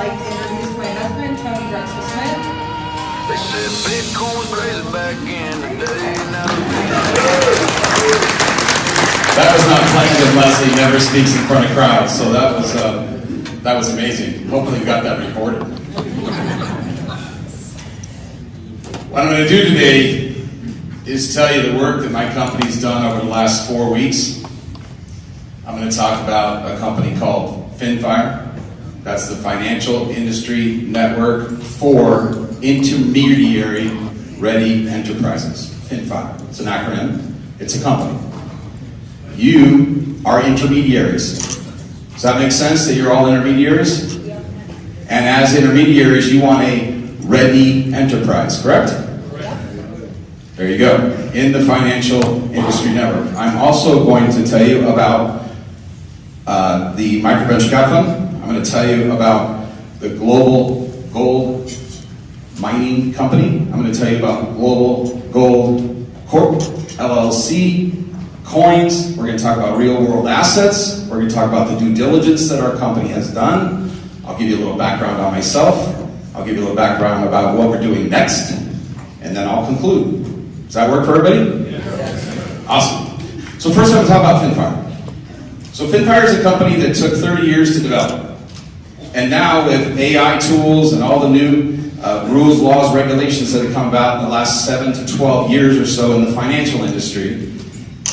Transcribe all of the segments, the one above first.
like to introduce my husband, Tony Drexel Smith. They said Bitcoin was crazy back in the day. That was not planned, and Leslie never speaks in front of crowds, so that was amazing. Hopefully you got that recorded. What I'm going to do today is tell you the work that my company's done over the last 4 weeks. I'm going to talk about a company called Finfire. That's the financial industry network for intermediary-ready enterprises. Finfire. It's an acronym. It's a company. You are intermediaries. Does that make sense that you're all intermediaries? Yeah. And as intermediaries, you want a ready enterprise, correct? Yeah. There you go. In the financial industry network. I'm also going to tell you about the microventure capital fund. I'm going to tell you about the Global Gold Mining Company. I'm going to tell you about Global Gold Corp, LLC, coins. We're going to talk about real world assets. We're going to talk about the due diligence that our company has done. I'll give you a little background on myself. I'll give you a little background about what we're doing next. And then I'll conclude. Does that work for everybody? Yes. Awesome. So first I'm going to talk about Finfire. So Finfire is a company that took 30 years to develop. And now with AI tools and all the new rules, laws, regulations that have come about in the last 7 to 12 years or so in the financial industry,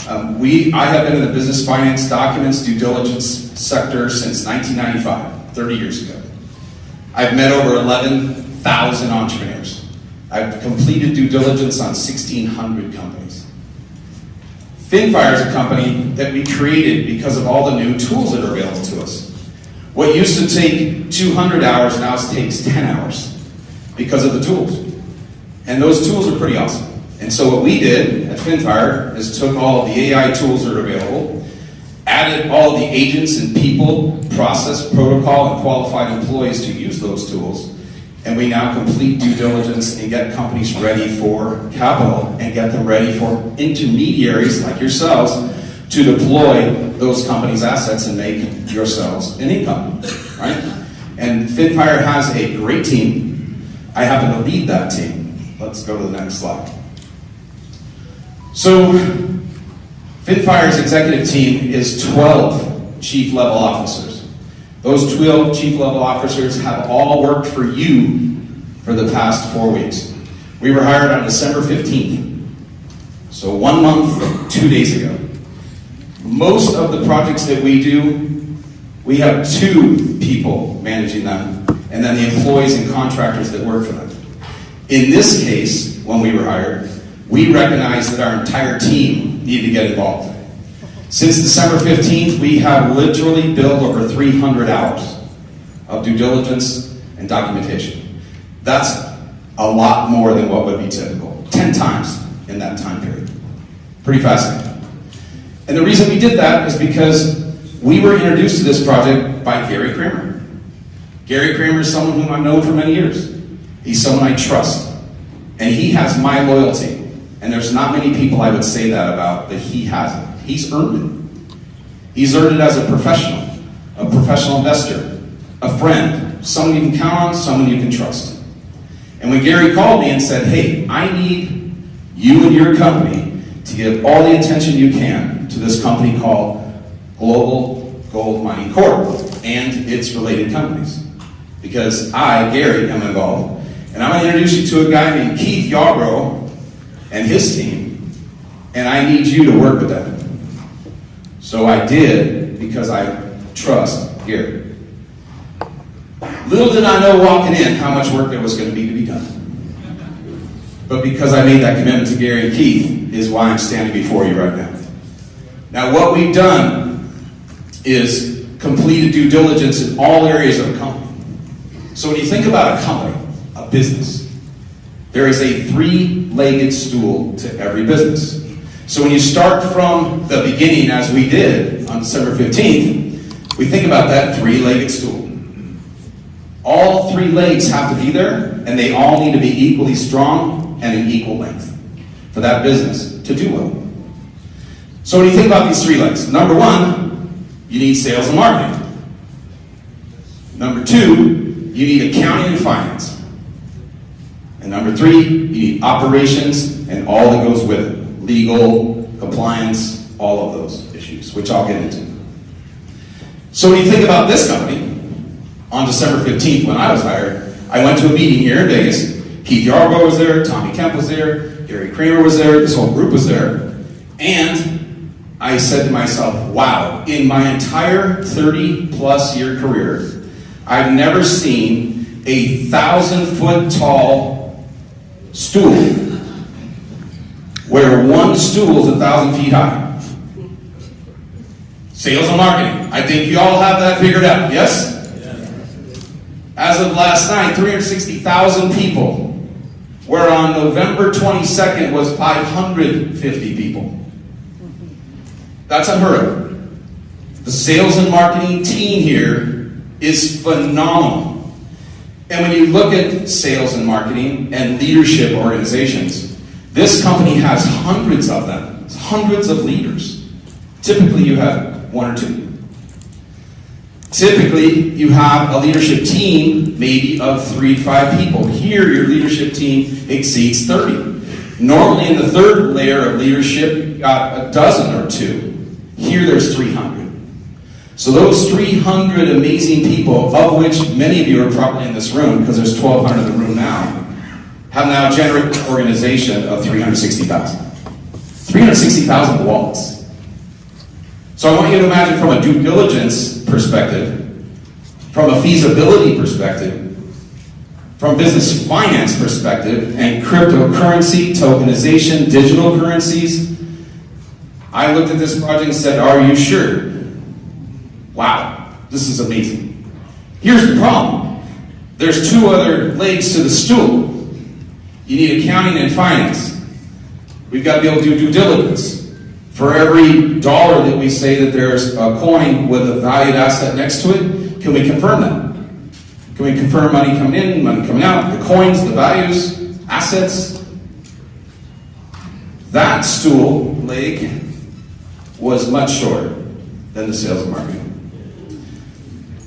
I have been in the business finance documents due diligence sector since 1995, 30 years ago. I've met over 11,000 entrepreneurs. I've completed due diligence on 1,600 companies. Finfire is a company that we created because of all the new tools that are available to us. What used to take 200 hours now takes 10 hours because of the tools. And those tools are pretty awesome. And so what we did at Finfire is took all of the AI tools that are available, added all of the agents and people, process, protocol, and qualified employees to use those tools, and we now complete due diligence and get companies ready for capital and get them ready for intermediaries like yourselves to deploy those companies' assets and make yourselves an income, right? And Finfire has a great team. I happen to lead that team. Let's go to the next slide. So, Finfire's executive team is 12 chief level officers. Those 12 chief level officers have all worked for you for the past 4 weeks. We were hired on December 15th. So 1 month, 2 days ago. Most of the projects that we do, we have 2 people managing them, and then the employees and contractors that work for them. In this case, when we were hired, we recognized that our entire team needed to get involved. Since December 15th, we have literally built over 300 hours of due diligence and documentation. That's a lot more than what would be typical. 10 times in that time period. Pretty fascinating. And the reason we did that is because we were introduced to this project by Gary Kramer. Gary Kramer is someone whom I've known for many years. He's someone I trust. And he has my loyalty. And there's not many people I would say that about, but he hasn't. He's earned it. He's earned it as a professional investor, a friend, someone you can count on, someone you can trust. And when Gary called me and said, hey, I need you and your company to give all the attention you can to this company called Global Gold Mining Corp and its related companies. Because I, Gary, am involved. And I'm going to introduce you to a guy named Keith Yarbrough and his team, and I need you to work with them. So I did, because I trust Gary. Little did I know walking in how much work there was going to be done. But because I made that commitment to Gary and Keith is why I'm standing before you right now. Now what we've done is completed due diligence in all areas of a company. So when you think about a company, a business, there is a 3-legged stool to every business. So when you start from the beginning, as we did on December 15th, we think about that 3-legged stool. All 3 legs have to be there, and they all need to be equally strong and in equal length for that business to do well. So when you think about these 3 legs, number 1, you need sales and marketing. Number 2, you need accounting and finance. And number 3, you need operations and all that goes with it. Legal, compliance, all of those issues, which I'll get into. So when you think about this company, on December 15th when I was hired, I went to a meeting here in Vegas. Keith Yarbrough was there, Tommy Kemp was there, Gary Kramer was there, this whole group was there. And I said to myself, wow, in my entire 30-plus year career, I've never seen a 1,000-foot tall stool where one stool is 1,000 feet high. Sales and marketing. I think you all have that figured out, yes? As of last night, 360,000 people, where on November 22nd was 550 people. That's unheard of. The sales and marketing team here is phenomenal. And when you look at sales and marketing and leadership organizations, this company has hundreds of them, hundreds of leaders. Typically you have 1 or 2. Typically, you have a leadership team maybe of 3 to 5 people. Here, your leadership team exceeds 30. Normally, in the third layer of leadership, you've got a dozen or 2. Here, there's 300. So those 300 amazing people, of which many of you are probably in this room, because there's 1,200 in the room now, have now generated an organization of 360,000. 360,000 wallets. So I want you to imagine from a due diligence perspective, from a feasibility perspective, from business finance perspective, and cryptocurrency, tokenization, digital currencies, I looked at this project and said, are you sure? Wow, this is amazing. Here's the problem. There's 2 other legs to the stool. You need accounting and finance. We've got to be able to do due diligence. For every dollar that we say that there's a coin with a valued asset next to it, can we confirm that? Can we confirm money coming in, money coming out, the coins, the values, assets? That stool leg was much shorter than the sales and marketing.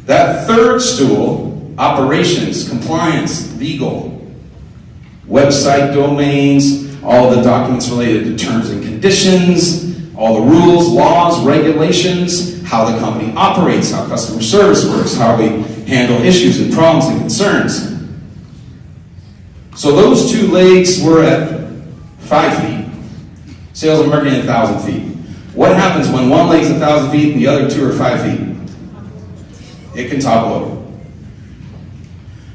That third stool, operations, compliance, legal, website domains, all the documents related to terms and conditions, all the rules, laws, regulations, how the company operates, how customer service works, how we handle issues and problems and concerns. So those 2 legs were at 5 feet. Sales and marketing at 1,000 feet. What happens when one leg's 1,000 feet and the other 2 are 5 feet? It can topple over.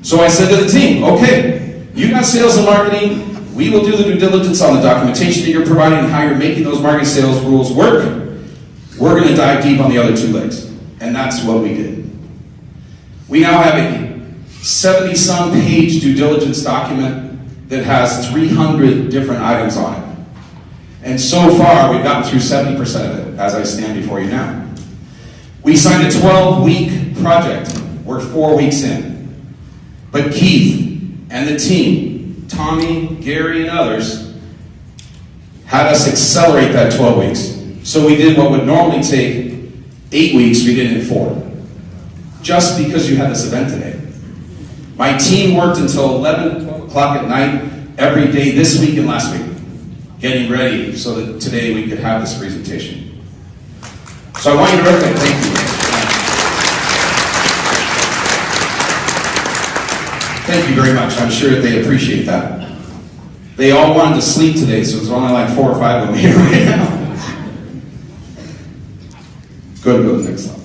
So I said to the team, okay, you got sales and marketing, we will do the due diligence on the documentation that you're providing and how you're making those marketing sales rules work. We're going to dive deep on the other 2 legs. And that's what we did. We now have a 70-some page due diligence document that has 300 different items on it. And so far, we've gotten through 70% of it, as I stand before you now. We signed a 12-week project. We're 4 weeks in. But Keith and the team, Tommy, Gary, and others, had us accelerate that 12 weeks. So we did what would normally take 8 weeks, we did it in 4. Just because you had this event today. My team worked until 11, 12 o'clock at night, every day this week and last week, getting ready so that today we could have this presentation. So I want you to recognize, thank you. Thank you very much. I'm sure that they appreciate that. They all wanted to sleep today, so there's only like 4 or 5 of them here right now. Go to the next slide.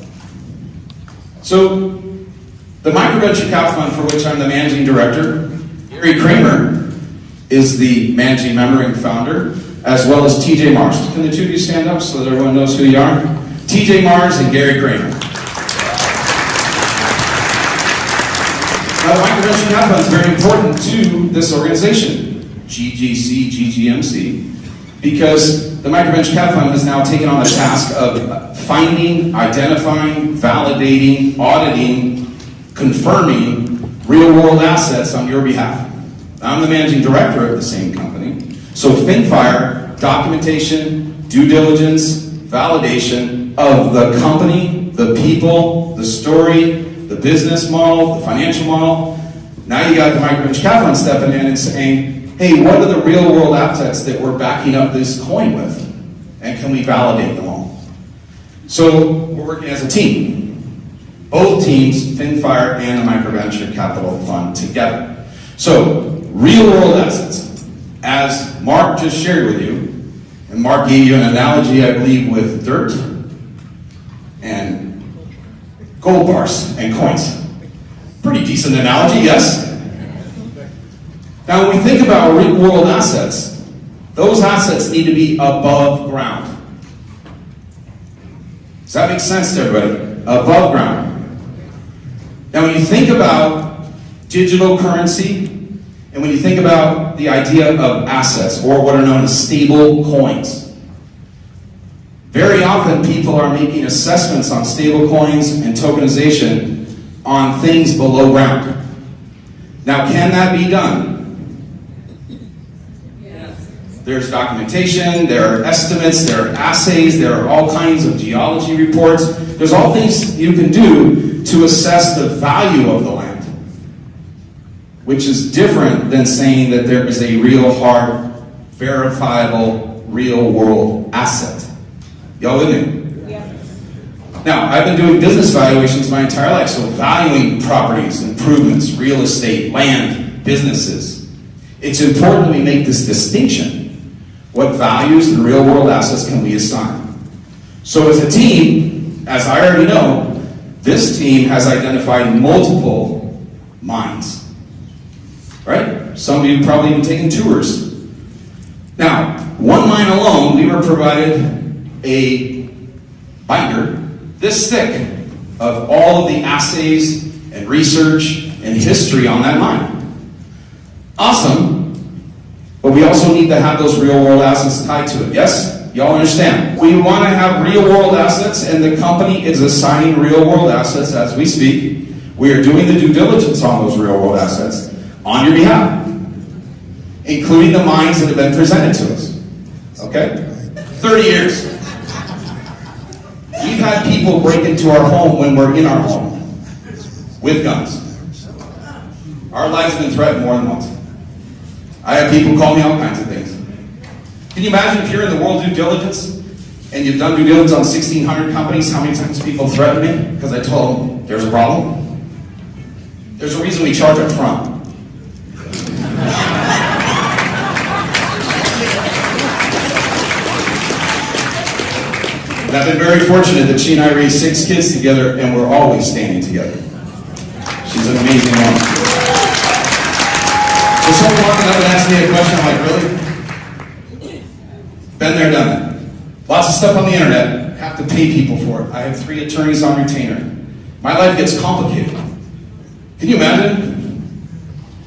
So, the microventure capital fund, for which I'm the managing director, Gary Kramer is the managing member and founder, as well as TJ Mars. Can the 2 of you stand up so that everyone knows who you are? TJ Mars and Gary Kramer. Now, the microventure capital fund is very important to this organization, GGC, GGMC, because the microventure capital fund has now taken on the task of finding, identifying, validating, auditing, confirming real-world assets on your behalf. I'm the managing director of the same company. So Finfire, documentation, due diligence, validation of the company, the people, the story, the business model, the financial model. Now you got the micro-venture capital stepping in and saying, hey, what are the real world assets that we're backing up this coin with? And can we validate them all? So we're working as a team. Both teams, Finfire and the micro-venture capital fund together. So real world assets, as Mark just shared with you, and Mark gave you an analogy, I believe, with dirt and gold bars and coins. Pretty decent analogy, yes? Now, when we think about real world assets, those assets need to be above ground. Does that make sense to everybody? Above ground. Now, when you think about digital currency, and when you think about the idea of assets, or what are known as stable coins, very often people are making assessments on stable coins and tokenization on things below ground. Now, can that be done? Yes. There's documentation, there are estimates, there are assays, there are all kinds of geology reports. There's all things you can do to assess the value of the land, which is different than saying that there is a real, hard, verifiable, real world asset. Y'all with me? Yeah. Now, I've been doing business valuations my entire life, so valuing properties, improvements, real estate, land, businesses. It's important that we make this distinction. What values and real world assets can we assign? So as a team, as I already know, this team has identified multiple mines. Right? Some of you have probably even taken tours. Now, one mine alone, we were provided a binder this thick of all of the assays and research and history on that mine. Awesome, but we also need to have those real world assets tied to it. Yes? Y'all understand? We want to have real world assets, and the company is assigning real world assets as we speak. We are doing the due diligence on those real world assets on your behalf, including the mines that have been presented to us. Okay? 30 years. We've had people break into our home when we're in our home with guns. Our lives have been threatened more than once. I have people call me all kinds of things. Can you imagine if you're in the world due diligence and you've done due diligence on 1,600 companies, how many times people threaten me because I told them there's a problem? There's a reason we charge up front. And I've been very fortunate that she and I raised 6 kids together, and we're always standing together. She's an amazing woman. So someone walking up and asking me a question, I'm like, really? Been there, done that. Lots of stuff on the internet. Have to pay people for it. I have 3 attorneys on retainer. My life gets complicated. Can you imagine?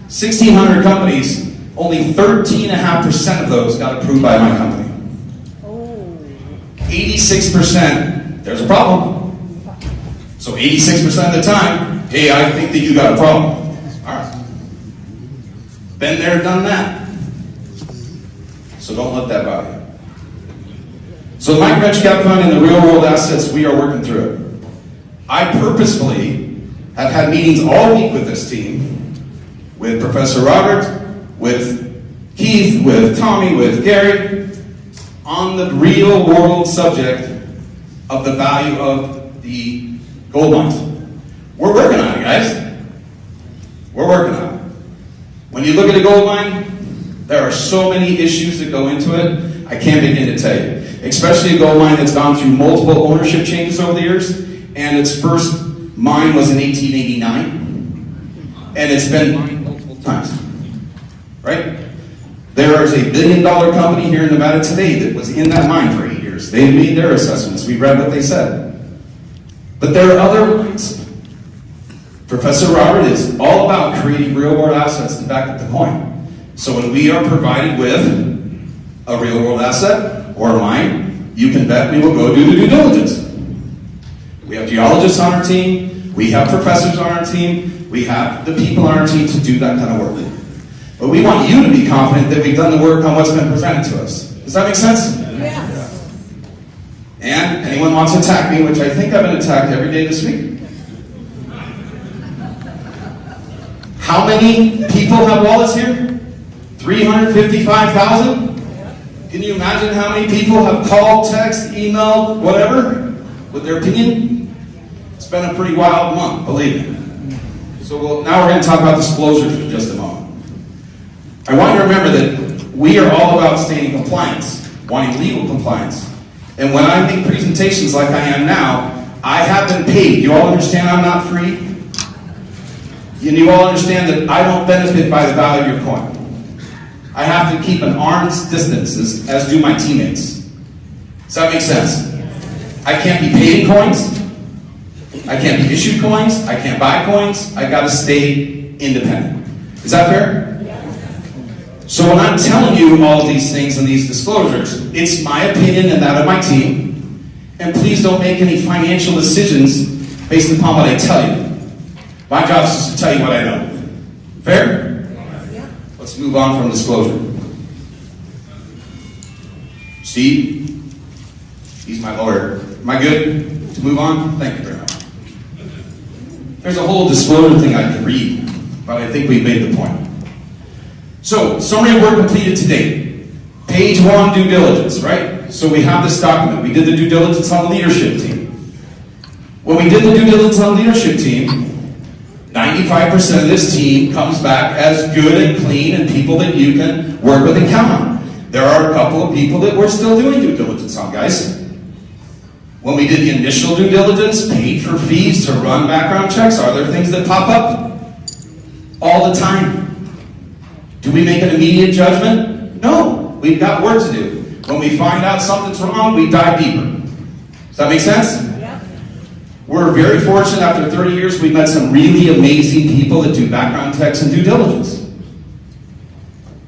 1,600 companies, only 13.5% of those got approved by my company. 86%, there's a problem. So 86% of the time, hey, I think that you got a problem. All right. Been there, done that. So don't let that bother you. So the micro-venture capital fund and the real world assets, we are working through it. I purposefully have had meetings all week with this team, with Professor Robert, with Keith, with Tommy, with Gary, on the real world subject of the value of the gold mines. We're working on it, guys. We're working on it. When you look at a gold mine, there are so many issues that go into it, I can't begin to tell you. Especially a gold mine that's gone through multiple ownership changes over the years, and its first mine was in 1889, and it's been mined multiple times. Right? There is $1 billion company here in Nevada today that was in that mine for 8 years. They made their assessments. We read what they said. But there are other mines. Professor Robert is all about creating real-world assets to back up the coin. So when we are provided with a real-world asset or a mine, you can bet we will go do the due diligence. We have geologists on our team. We have professors on our team. We have the people on our team to do that kind of work. But we want you to be confident that we've done the work on what's been presented to us. Does that make sense? Yes. And anyone wants to attack me, which I think I've been attacked every day this week. How many people have wallets here? 355,000? Can you imagine how many people have called, text, emailed, whatever, with their opinion? It's been a pretty wild month, believe me. So now we're going to talk about disclosure for just a moment. I want you to remember that we are all about staying in compliance, wanting legal compliance. And when I make presentations like I am now, I have been paid. You all understand I'm not free? And you all understand that I don't benefit by the value of your coin. I have to keep an arm's distance, as do my teammates. Does that make sense? I can't be paid in coins. I can't be issued coins. I can't buy coins. I got to stay independent. Is that fair? So when I'm telling you all of these things and these disclosures, it's my opinion and that of my team. And please don't make any financial decisions based upon what I tell you. My job is just to tell you what I know. Fair? Let's move on from disclosure. Steve, he's my lawyer. Am I good to move on? Thank you very much. There's a whole disclosure thing I could read, but I think we've made the point. So, summary of work completed to date. Page 1, due diligence, right? So we have this document. We did the due diligence on the leadership team. When we did the due diligence on the leadership team, 95% of this team comes back as good and clean and people that you can work with and count on. There are a couple of people that we're still doing due diligence on, guys. When we did the initial due diligence, paid for fees to run background checks, are there things that pop up? All the time. Do we make an immediate judgment? No. We've got work to do. When we find out something's wrong, we dive deeper. Does that make sense? We're very fortunate after 30 years we've met some really amazing people that do background checks and due diligence.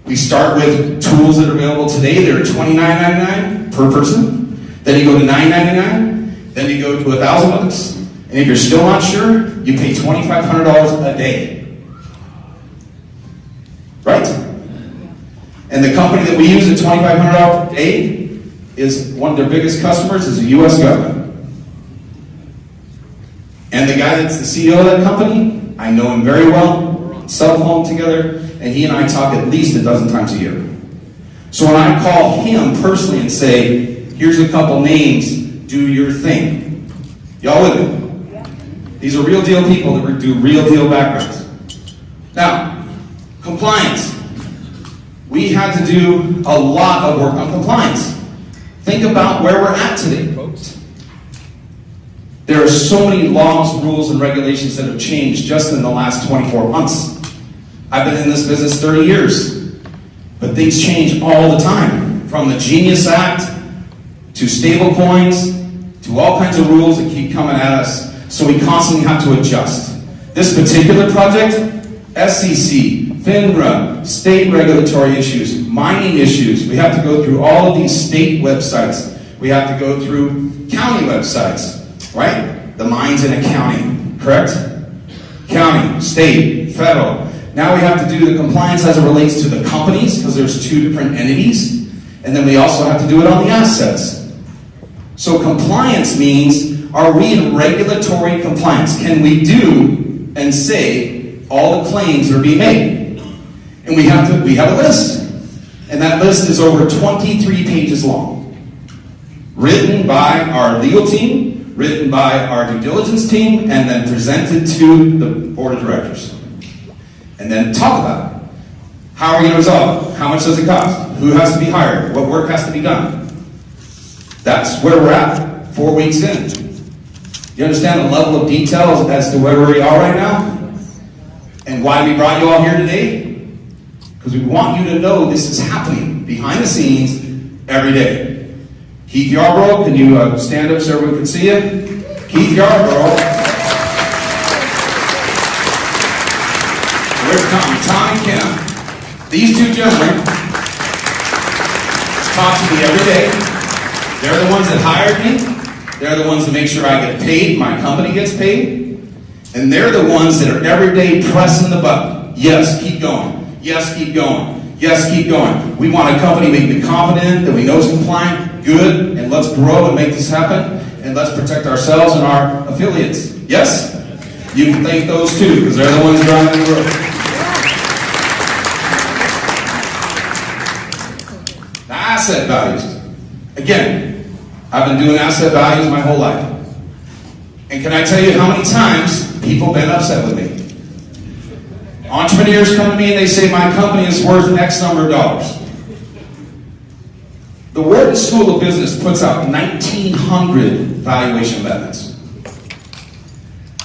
We start with tools that are available today. They're $29.99 per person. Then you go to $9.99. Then you go to $1,000. And if you're still not sure, you pay $2,500 a day. Right? And the company that we use at $2,500 a day is one of their biggest customers is the U.S. government. And the guy that's the CEO of that company, I know him very well. We're on cell phone together, and he and I talk at least a dozen times a year. So when I call him personally and say, here's a couple names, do your thing. Y'all with me? These are real deal people that do real deal backgrounds. Now, compliance. We had to do a lot of work on compliance. Think about where we're at today, folks. There are so many laws, rules, and regulations that have changed just in the last 24 months. I've been in this business 30 years, but things change all the time. From the Genius Act, to stable coins, to all kinds of rules that keep coming at us, so we constantly have to adjust. This particular project, SEC, FINRA, state regulatory issues, mining issues, we have to go through all of these state websites. We have to go through county websites. Right? The mines in accounting, correct? County, state, federal. Now we have to do the compliance as it relates to the companies, because there's two different entities. And then we also have to do it on the assets. So compliance means, are we in regulatory compliance? Can we do and say all the claims that are being made? And we have a list. And that list is over 23 pages long. Written by our legal team, written by our due diligence team, and then presented to the board of directors. And then talk about it. How are we going to resolve it? How much does it cost? Who has to be hired? What work has to be done? That's where we're at, 4 weeks in. You understand the level of detail as to where we are right now? And why we brought you all here today? Because we want you to know this is happening behind the scenes every day. Keith Yarbrough, can you stand up so everyone can see you? Keith Yarbrough. Where's Tom and Kim? These two gentlemen talk to me every day. They're the ones that hired me. They're the ones that make sure I get paid, my company gets paid. And they're the ones that are every day pressing the button. Yes, keep going. Yes, keep going. Yes, keep going. We want a company we can be confident, that we know is compliant, good, and let's grow and make this happen, and let's protect ourselves and our affiliates. Yes? You can thank those two, because they're the ones driving the growth. asset values. Again, I've been doing asset values my whole life. And can I tell you how many times people have been upset with me? Entrepreneurs come to me and they say, my company is worth X number of dollars. The Wharton School of Business puts out 1,900 valuation methods.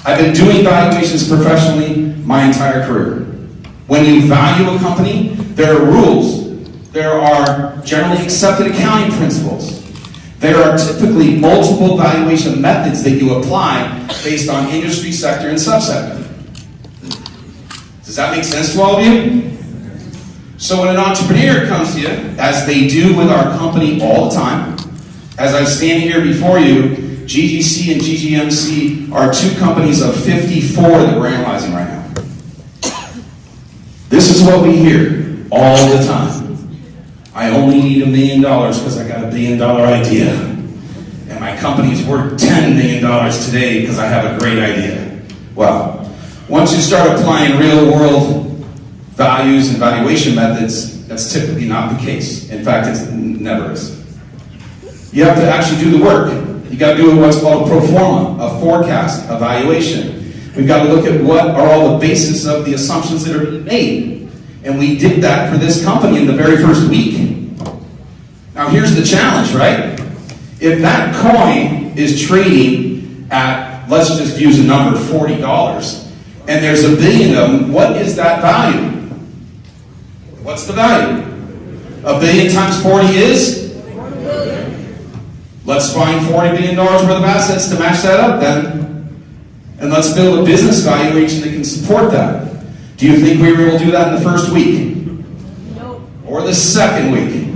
I've been doing valuations professionally my entire career. When you value a company, there are rules. There are generally accepted accounting principles. There are typically multiple valuation methods that you apply based on industry, sector, and subsector. Does that make sense to all of you? So when an entrepreneur comes to you, as they do with our company all the time, as I stand here before you, GGC and GGMC are two companies of 54 that we're analyzing right now. This is what we hear all the time. I only need $1 million because I got $1 billion idea. And my company's worth $10 million today because I have a great idea. Well, once you start applying real world values and valuation methods, that's typically not the case. In fact, it never is. You have to actually do the work. You got to do what's called a pro forma, a forecast, a valuation. We've got to look at what are all the basis of the assumptions that are being made. And we did that for this company in the very first week. Now here's the challenge, right? If that coin is trading at, let's just use a number, $40, and there's $1 billion of them, what is that value? What's the value? $1 billion times 40 is? Let's find $40 billion worth of assets to match that up then. And let's build a business valuation that can support that. Do you think we were able to do that in the first week? No. Or the second week?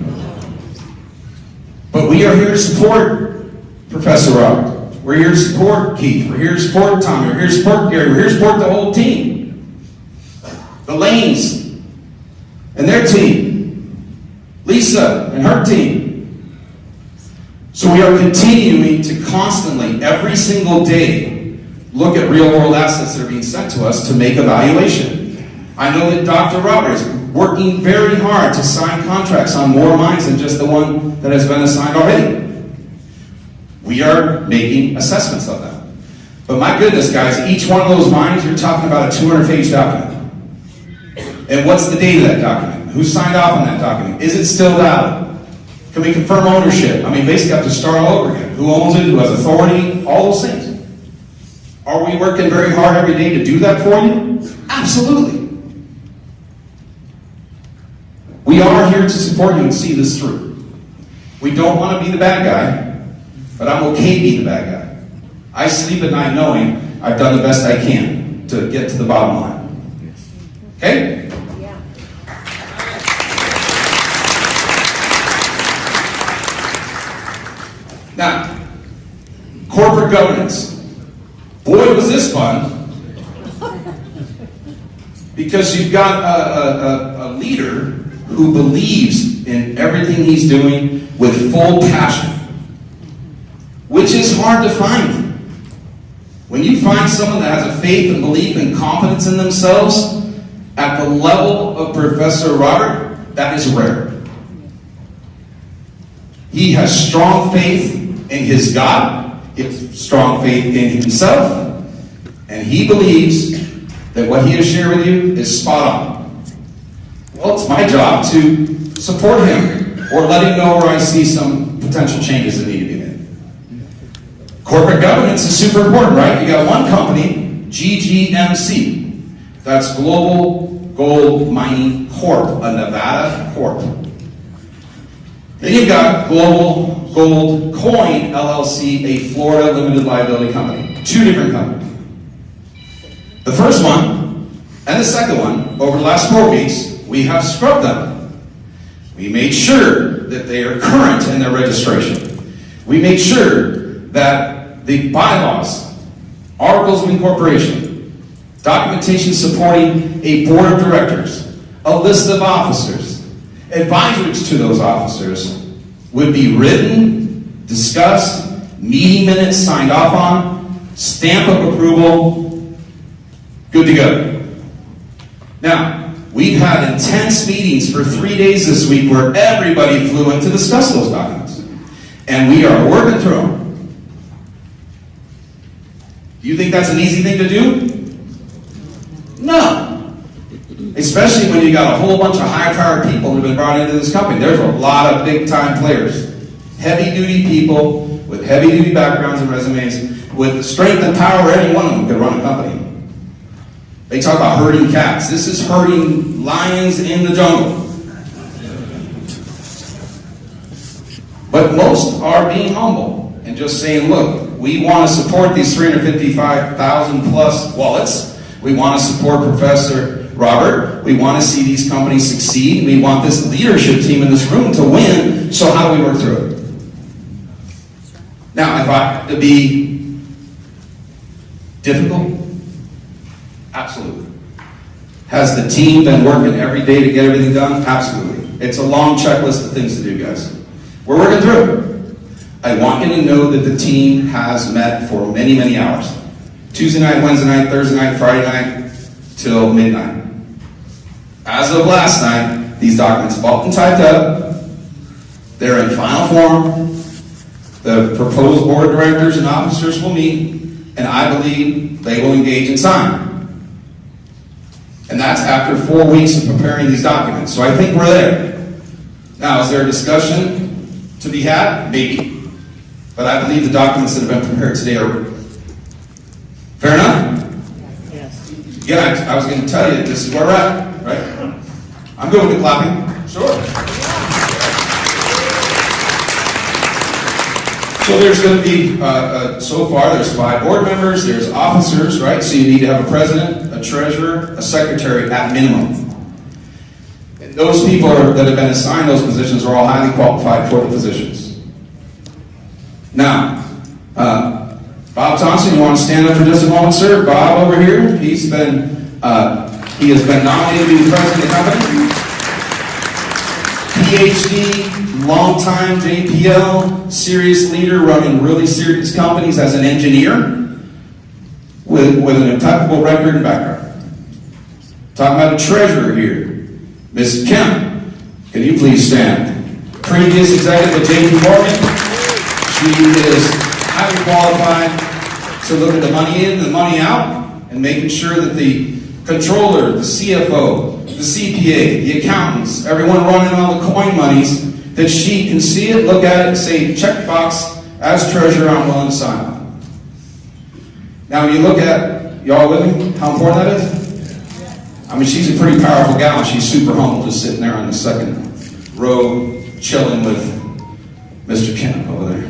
But we are here to support Professor Robert. We're here to support Keith. We're here to support Tommy. We're here to support Gary. We're here to support the whole team. The Lanes and their team. Lisa and her team. So we are continuing to constantly, every single day, look at real-world assets that are being sent to us to make a valuation. I know that Dr. Robert is working very hard to sign contracts on more mines than just the one that has been assigned already. We are making assessments of them. But my goodness, guys, each one of those mines, you're talking about a 200-page document. And what's the date of that document? Who signed off on that document? Is it still valid? Can we confirm ownership? I mean, basically have to start all over again. Who owns it? Who has authority? All those things. Are we working very hard every day to do that for you? Absolutely. We are here to support you and see this through. We don't want to be the bad guy, but I'm okay being the bad guy. I sleep at night knowing I've done the best I can to get to the bottom line. Okay? Yeah. Now, corporate governance. Boy, was this fun. Because you've got a leader who believes in everything he's doing with full passion, which is hard to find. When you find someone that has a faith and belief and confidence in themselves at the level of Professor Robert, that is rare. He has strong faith in his God, he has strong faith in himself, and he believes that what he has shared with you is spot on. Well, it's my job to support him or let him know where I see some potential changes that need to be made. Corporate governance is super important, right? You got one company, GGMC. That's Global Gold Mining Corp, a Nevada corp. Then you've got Global Gold Coin LLC, a Florida limited liability company. Two different companies. The first one and the second one, over the last 4 weeks, we have scrubbed them. We made sure that they are current in their registration. We made sure that the bylaws, articles of incorporation, documentation supporting a board of directors, a list of officers, advisories to those officers would be written, discussed, meeting minutes signed off on, stamp of approval, good to go. Now, We've had intense meetings for 3 days this week where everybody flew in to discuss those documents. And we are working through them. Do you think that's an easy thing to do? No. Especially when you got a whole bunch of high-powered people who've been brought into this company. There's a lot of big-time players. Heavy-duty people with heavy-duty backgrounds and resumes with the strength and power any one of them could run a company. They talk about herding cats. This is herding lions in the jungle. But most are being humble and just saying, look, we want to support these 355,000 plus wallets. We want to support Professor Robert. We want to see these companies succeed. We want this leadership team in this room to win. So how do we work through it? Now, if I have to be difficult, absolutely. Has the team been working every day to get everything done? Absolutely. It's a long checklist of things to do, guys. We're working through it. I want you to know that the team has met for many, many hours. Tuesday night, Wednesday night, Thursday night, Friday night, till midnight. As of last night, these documents have all been typed up. They're in final form. The proposed board of directors and officers will meet, and I believe they will engage and sign. And that's after 4 weeks of preparing these documents. So I think we're there. Now, is there a discussion to be had? Maybe. But I believe the documents that have been prepared today are fair enough? Yes. Yeah, I was going to tell you, this is where we're at, right? I'm good with the clapping. Sure. So there's going to be, so far, there's 5 board members, there's officers, right? So you need to have a president, a treasurer, a secretary at minimum. And those people that have been assigned those positions are all highly qualified for the positions. Now, Bob Thompson, you want to stand up for just a moment, sir? Bob over here, he has been nominated to be the president of the company. PhD, long-time JPL, serious leader running really serious companies as an engineer with an impeccable record and background. Talking about a treasurer here, Ms. Kemp. Can you please stand? Previous executive at JP Morgan. She is highly qualified to look at the money in, the money out, and making sure that the controller, the CFO, the CPA, the accountants, everyone running all the coin monies, that she can see it, look at it, and say, check box, as treasurer, I'm willing to sign. Now, when you look at, y'all with me, how important that is? I mean, she's a pretty powerful gal, and she's super humble, just sitting there on the second row, chilling with Mr. Kemp over there.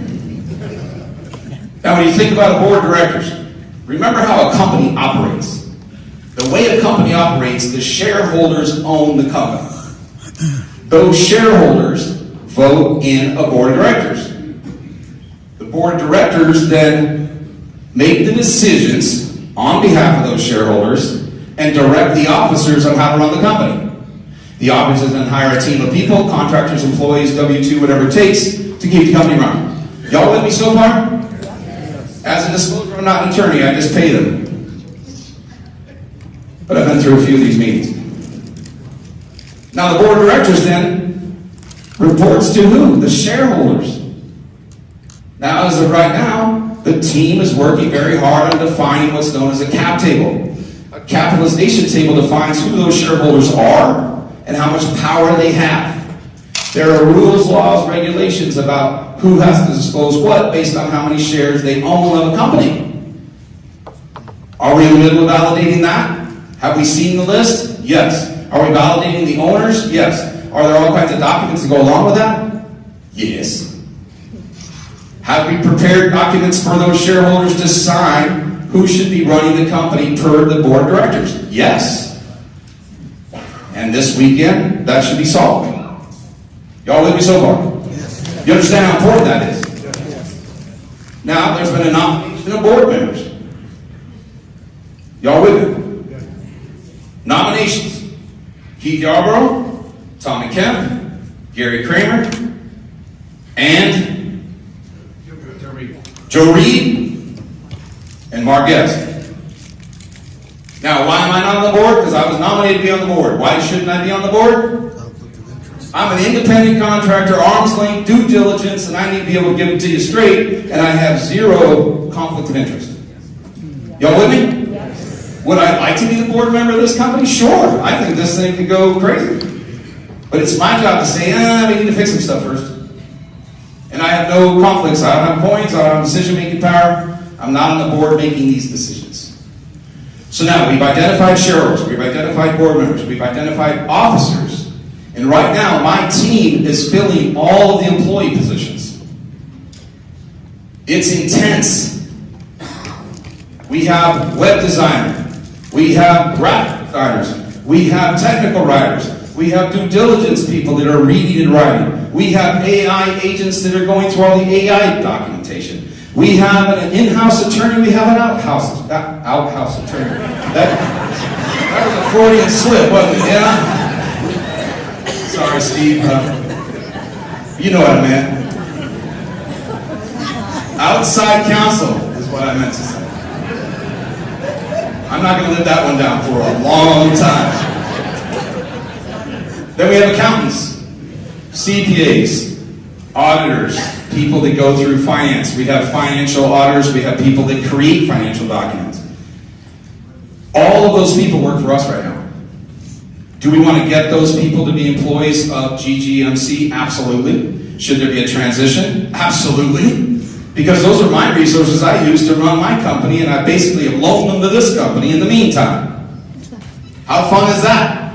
Now, when you think about a board of directors, remember how a company operates. The way a company operates, the shareholders own the company. Those shareholders vote in a board of directors. The board of directors then make the decisions on behalf of those shareholders and direct the officers on how to run the company. The officers then hire a team of people, contractors, employees, W-2, whatever it takes, to keep the company running. Y'all with me so far? As a disclosure, I'm not an attorney, I just pay them. But I've been through a few of these meetings. Now the board of directors then reports to who? The shareholders. Now, as of right now, the team is working very hard on defining what's known as a cap table. A capitalization table defines who those shareholders are and how much power they have. There are rules, laws, regulations about who has to disclose what based on how many shares they own of a company. Are we in the middle of validating that? Have we seen the list? Yes. Are we validating the owners? Yes. Are there all kinds of documents to go along with that? Yes. Have we prepared documents for those shareholders to sign who should be running the company per the board of directors? Yes. And this weekend, that should be solved. Y'all with me so far? You understand how important that is? Now, there's been a nomination of board members. Y'all with me? Nominations: Keith Yarborough, Tommy Kemp, Gary Kramer, and Joe Reed, and Mark Guest. Now, why am I not on the board? Because I was nominated to be on the board. Why shouldn't I be on the board? I'm an independent contractor, arm's length, due diligence, and I need to be able to give it to you straight, and I have zero conflict of interest. Y'all with me? Yes. Would I like to be the board member of this company? Sure. I think this thing could go crazy. But it's my job to say, we need to fix some stuff first. And I have no conflicts. I don't have points. I don't have decision-making power. I'm not on the board making these decisions. So now, we've identified shareholders. We've identified board members. We've identified officers. And right now, my team is filling all of the employee positions. It's intense. We have web designer. We have graphic designers. We have technical writers. We have due diligence people that are reading and writing. We have AI agents that are going through all the AI documentation. We have an in-house attorney. We have an outhouse attorney. That was a Freudian slip, wasn't it? Yeah? Sorry, Steve. You know what I meant. Outside counsel is what I meant to say. I'm not going to let that one down for a long time. Then we have accountants, CPAs, auditors, people that go through finance. We have financial auditors. We have people that create financial documents. All of those people work for us right now. Do we want to get those people to be employees of GGMC? Absolutely. Should there be a transition? Absolutely. Because those are my resources I use to run my company, and I basically have loaned them to this company in the meantime. How fun is that?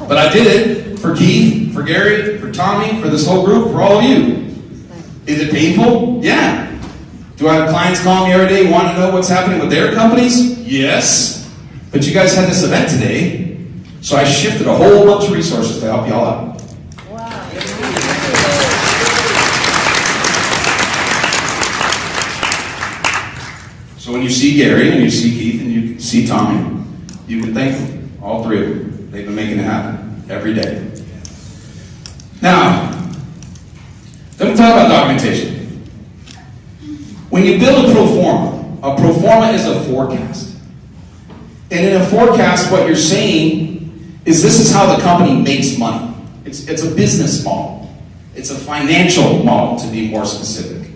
But I did it for Keith, for Gary, for Tommy, for this whole group, for all of you. Is it painful? Yeah. Do I have clients call me every day wanting to know what's happening with their companies? Yes. But you guys had this event today, so I shifted a whole bunch of resources to help y'all out. Wow. So when you see Gary, and you see Keith, and you see Tommy, you can thank them, all three of them. They've been making it happen every day. Now, let me talk about documentation. When you build a pro forma is a forecast. And in a forecast, what you're saying is this is how the company makes money. It's a business model. It's a financial model, to be more specific.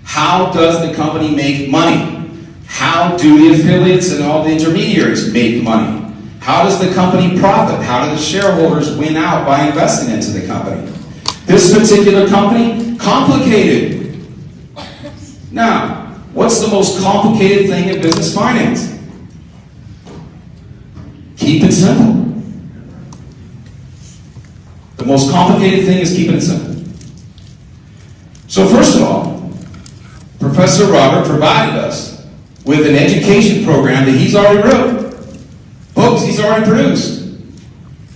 How does the company make money? How do the affiliates and all the intermediaries make money? How does the company profit? How do the shareholders win out by investing into the company? This particular company, complicated. Now, what's the most complicated thing in business finance? Keep it simple. The most complicated thing is keeping it simple. So first of all, Professor Robert provided us with an education program that he's already wrote. Books he's already produced.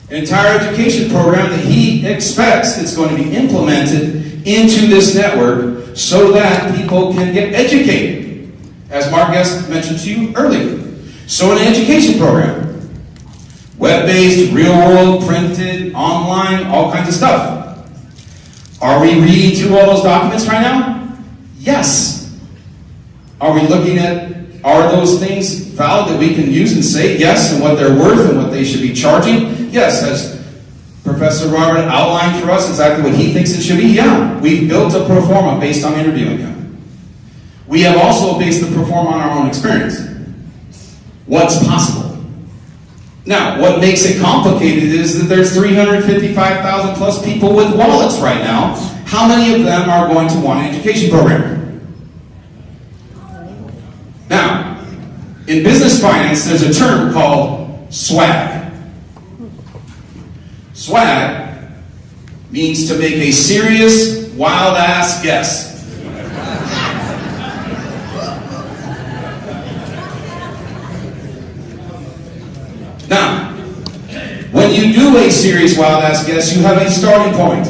An entire education program that he expects is going to be implemented into this network so that people can get educated, as Mark Guest mentioned to you earlier. So an education program, web-based, real-world, printed, online, all kinds of stuff. Are we reading through all those documents right now? Yes. Are we looking at, are those things valid that we can use and say yes, and what they're worth and what they should be charging? Yes, as Professor Robert outlined for us exactly what he thinks it should be. Yeah, we've built a pro forma based on interviewing him. We have also based the pro forma on our own experience. What's possible? Now, what makes it complicated is that there's 355,000 plus people with wallets right now. How many of them are going to want an education program? Now, in business finance, there's a term called swag. Swag means to make a serious, wild-ass guess. Now, when you do a serious, wild-ass guess, you have a starting point.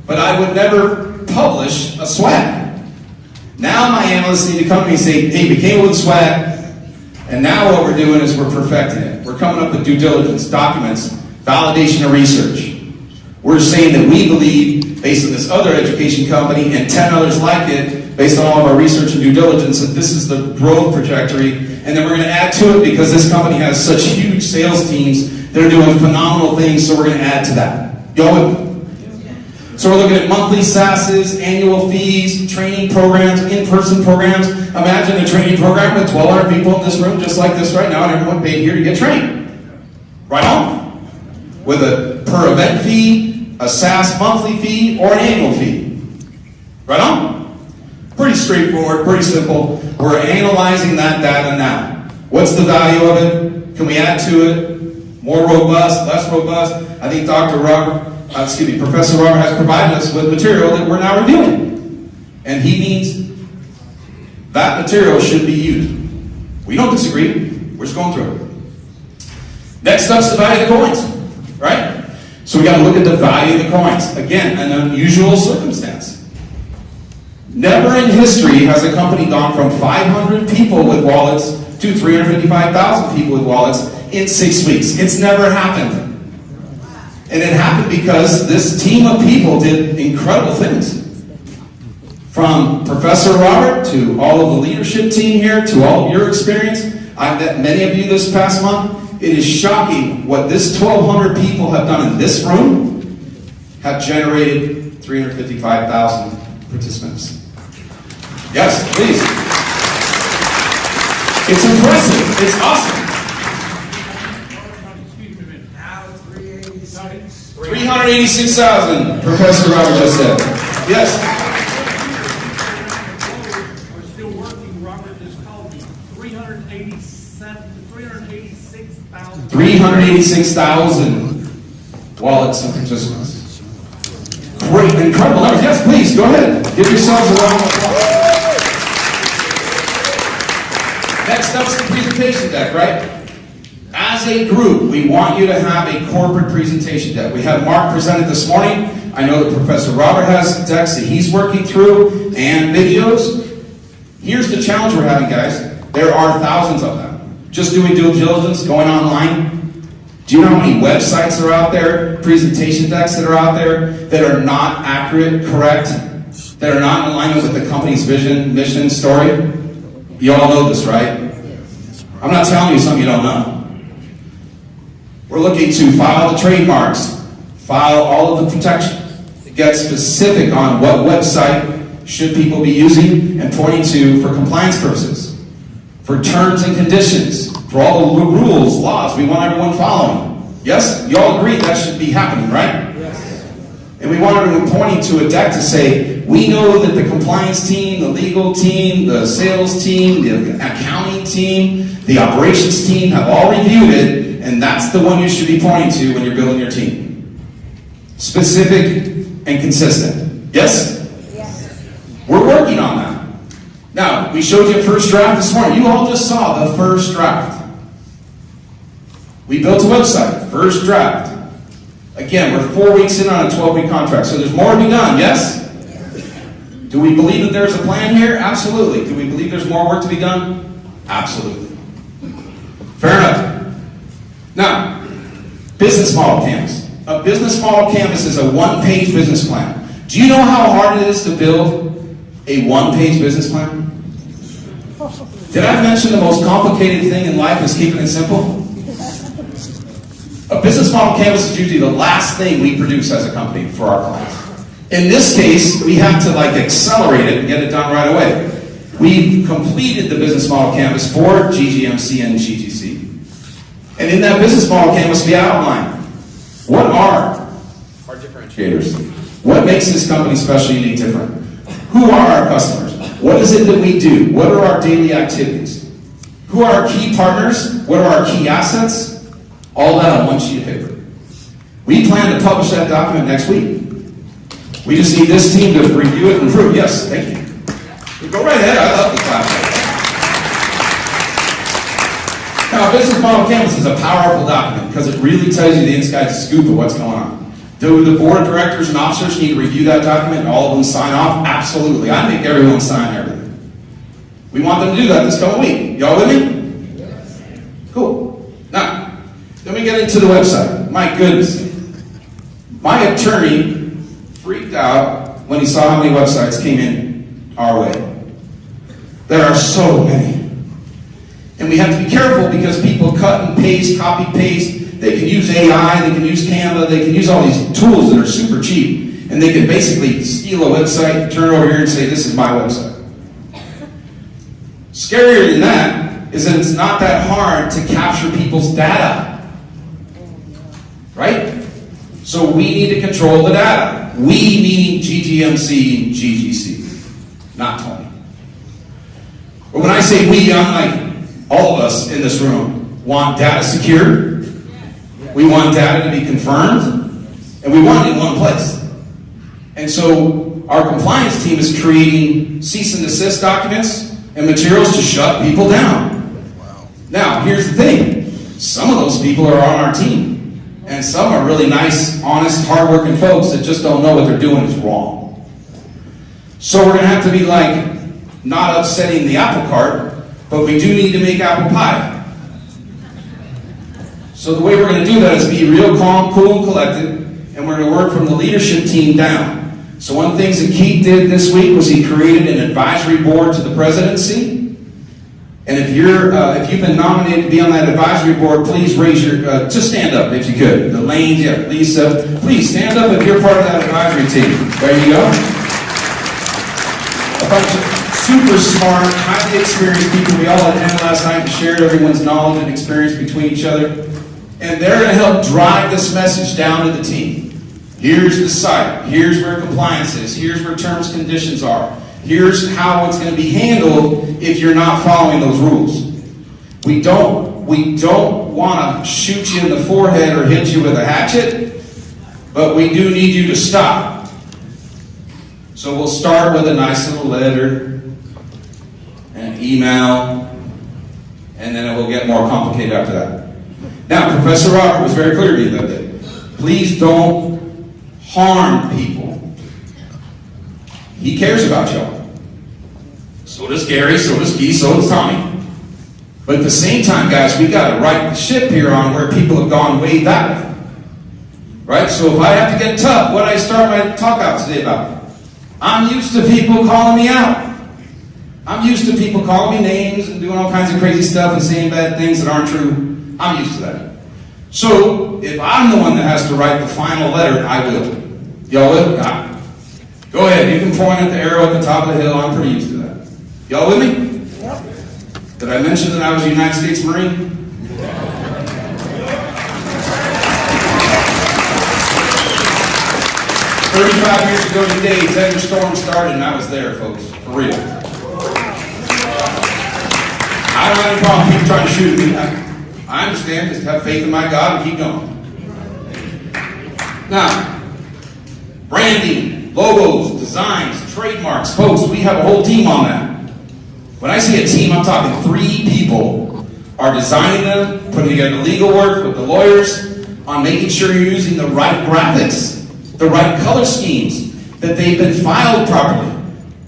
But I would never publish a swag. Now my analysts need to come to me and say, hey, we came up with swag, and now what we're doing is we're perfecting it. We're coming up with due diligence, documents, validation of research. We're saying that we believe, based on this other education company and 10 others like it, based on all of our research and due diligence, that this is the growth trajectory, and then we're going to add to it because this company has such huge sales teams that are doing phenomenal things, so we're going to add to that. Y'all with me? So we're looking at monthly scences, annual fees, training programs, in-person programs. Imagine a training program with 1,200 people in this room, just like this right now, and everyone paid here to get trained. Right on? With a per event fee, a SaaS monthly fee, or an annual fee. Right on? Pretty straightforward, pretty simple. We're analyzing that data now. What's the value of it? Can we add to it? More robust, less robust? I think Professor Robert has provided us with material that we're now reviewing. And he means that material should be used. We don't disagree. We're just going through it. Next up's the value of the coins, right? So we got to look at the value of the coins. Again, an unusual circumstance. Never in history has a company gone from 500 people with wallets to 355,000 people with wallets in 6 weeks. It's never happened. And it happened because this team of people did incredible things. From Professor Robert to all of the leadership team here to all of your experience. I've met many of you this past month. It is shocking what this 1,200 people have done in this room have generated 355,000 participants. Yes, please. It's impressive. It's awesome. 386,000, Professor Robert just said. Yes. We're still working. Robert just called me. 386,000. 386,000 wallets and participants. Great, incredible numbers. Yes, please, go ahead. Give yourselves a round of applause. Next up's the presentation deck, right? As a group, we want you to have a corporate presentation deck. We have Mark presented this morning. I know that Professor Robert has decks that he's working through and videos. Here's the challenge we're having, guys. There are thousands of them. Just doing due diligence, going online. Do you know how many websites are out there, presentation decks that are out there that are not accurate, correct, that are not in alignment with the company's vision, mission, story? You all know this, right? I'm not telling you something you don't know. We're looking to file the trademarks, file all of the protections, get specific on what website should people be using and pointing to for compliance purposes, for terms and conditions, for all the rules, laws we want everyone following. Yes? You all agree that should be happening, right? Yes. And we want everyone pointing to a deck to say, we know that the compliance team, the legal team, the sales team, the accounting team, the operations team have all reviewed it, and that's the one you should be pointing to when you're building your team. Specific and consistent. Yes? Yes. We're working on that. Now, we showed you a first draft this morning. You all just saw the first draft. We built a website, first draft. Again, we're 4 weeks in on a 12-week contract, so there's more to be done, yes? Do we believe that there's a plan here? Absolutely. Do we believe there's more work to be done? Absolutely. Fair enough. Now, business model canvas. A business model canvas is a one-page business plan. Do you know how hard it is to build a one-page business plan? Did I mention the most complicated thing in life is keeping it simple? A business model canvas is usually the last thing we produce as a company for our clients. In this case, we have to accelerate it and get it done right away. We've completed the business model canvas for GGMC and GGC. And in that business model canvas, we outline what are our differentiators? What makes this company special, unique, different? Who are our customers? What is it that we do? What are our daily activities? Who are our key partners? What are our key assets? All that on one sheet of paper. We plan to publish that document next week. We just need this team to review it and approve. Yes, thank you. Go right ahead. I love the class. Now, a business model canvas is a powerful document because it really tells you the inside scoop of what's going on. Do the board of directors and officers need to review that document and all of them sign off? Absolutely. I make everyone sign everything. We want them to do that this coming week. Y'all with me? Yes. Cool. Now, then we get into the website. My goodness. My attorney freaked out when he saw how many websites came in our way. so many. And we have to be careful because people cut and paste, copy paste. They can use AI, they can use Canva, they can use all these tools that are super cheap. And they can basically steal a website, turn it over here and say, this is my website. Scarier than that is that it's not that hard to capture people's data. Right? So we need to control the data. We meaning GGMC, GGC, not Tony. But when I say we, I'm like all of us in this room want data secure. We want data to be confirmed, and we want it in one place. And so our compliance team is creating cease and desist documents and materials to shut people down. Now, here's the thing. Some of those people are on our team, and some are really nice, honest, hardworking folks that just don't know what they're doing is wrong. So we're going to have to be like, not upsetting the apple cart, but we do need to make apple pie. So the way we're going to do that is be real calm, cool, and collected, and we're going to work from the leadership team down. So one of the things that Keith did this week was he created an advisory board to the presidency. And if you've been nominated to be on that advisory board, please raise your, just stand up if you could. The lanes, yeah, Lisa, please stand up if you're part of that advisory team. There you go. A bunch of super smart, highly experienced people. We all had dinner last night and shared everyone's knowledge and experience between each other. And they're going to help drive this message down to the team. Here's the site. Here's where compliance is. Here's where terms and conditions are. Here's how it's going to be handled if you're not following those rules. We don't want to shoot you in the forehead or hit you with a hatchet, but we do need you to stop. So we'll start with a nice little letter, an email, and then it will get more complicated after that. Now, Professor Robert was very clear to me that day. Please don't harm people. He cares about y'all. So does Gary, so does Guy, so does Tommy. But at the same time, guys, we got to right the ship here on where people have gone way that way. Right? So if I have to get tough, what did I start my talk out today about? I'm used to people calling me out. I'm used to people calling me names and doing all kinds of crazy stuff and saying bad things that aren't true. I'm used to that. So, if I'm the one that has to write the final letter, I will. Y'all will? Go ahead. You can point at the arrow at the top of the hill. I'm pretty used to that. Y'all with me? Yep. Did I mention that I was a United States Marine? "35 years ago today, Desert Storm started, and I was there, folks. For real. I don't have any problem with people trying to shoot me. I understand. Just have faith in my God and keep going. Now, branding, logos, designs, trademarks. Folks, we have a whole team on that. When I say a team, I'm talking 3 people are designing them, putting together legal work with the lawyers on making sure you're using the right graphics, the right color schemes, that they've been filed properly.